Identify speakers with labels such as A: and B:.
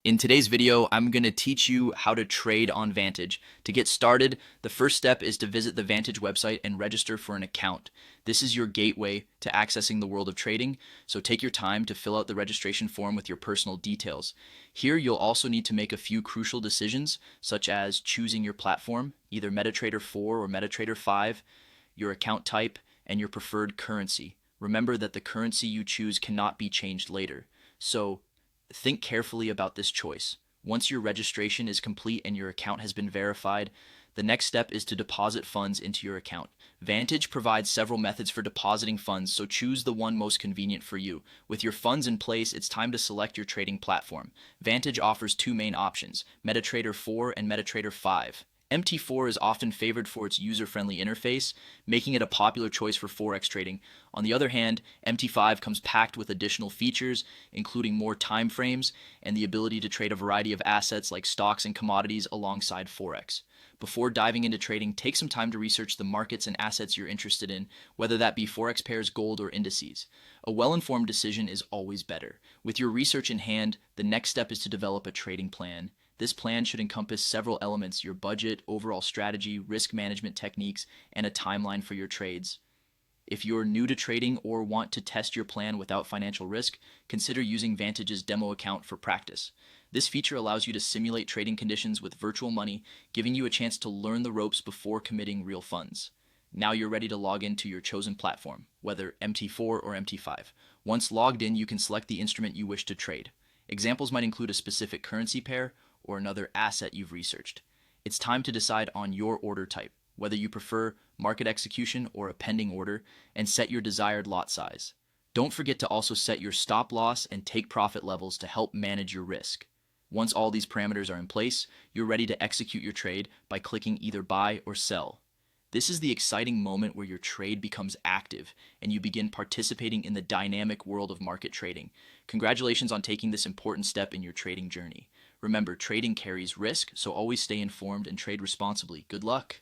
A: In today's video, I'm going to teach you how to trade on Vantage. To get started, the first step is to visit the Vantage website and register for an account. This is your gateway to accessing the world of trading, so take your time to fill out the registration form with your personal details. Here, you'll also need to make a few crucial decisions, such as choosing your platform, either MetaTrader 4 or MetaTrader 5, your account type, and your preferred currency. Remember that the currency you choose cannot be changed later. So, think carefully about this choice. Once your registration is complete and your account has been verified, the next step is to deposit funds into your account. Vantage provides several methods for depositing funds, so choose the one most convenient for you. With your funds in place, it's time to select your trading platform. Vantage offers two main options, MetaTrader 4 and MetaTrader 5. MT4 is often favored for its user-friendly interface, making it a popular choice for forex trading. On the other hand, MT5 comes packed with additional features, including more time frames and the ability to trade a variety of assets like stocks and commodities alongside forex. Before diving into trading, take some time to research the markets and assets you're interested in, whether that be forex pairs, gold, or indices. A well-informed decision is always better. With your research in hand, the next step is to develop a trading plan. This plan should encompass several elements: your budget, overall strategy, risk management techniques, and a timeline for your trades. If you're new to trading or want to test your plan without financial risk, consider using Vantage's demo account for practice. This feature allows you to simulate trading conditions with virtual money, giving you a chance to learn the ropes before committing real funds. Now you're ready to log into your chosen platform, whether MT4 or MT5. Once logged in, you can select the instrument you wish to trade. Examples might include a specific currency pair or another asset you've researched. It's time to decide on your order type, whether you prefer market execution or a pending order, and set your desired lot size. Don't forget to also set your stop loss and take profit levels to help manage your risk. Once all these parameters are in place, you're ready to execute your trade by clicking either buy or sell. This is the exciting moment where your trade becomes active and you begin participating in the dynamic world of market trading. Congratulations on taking this important step in your trading journey. Remember, trading carries risk, so always stay informed and trade responsibly. Good luck.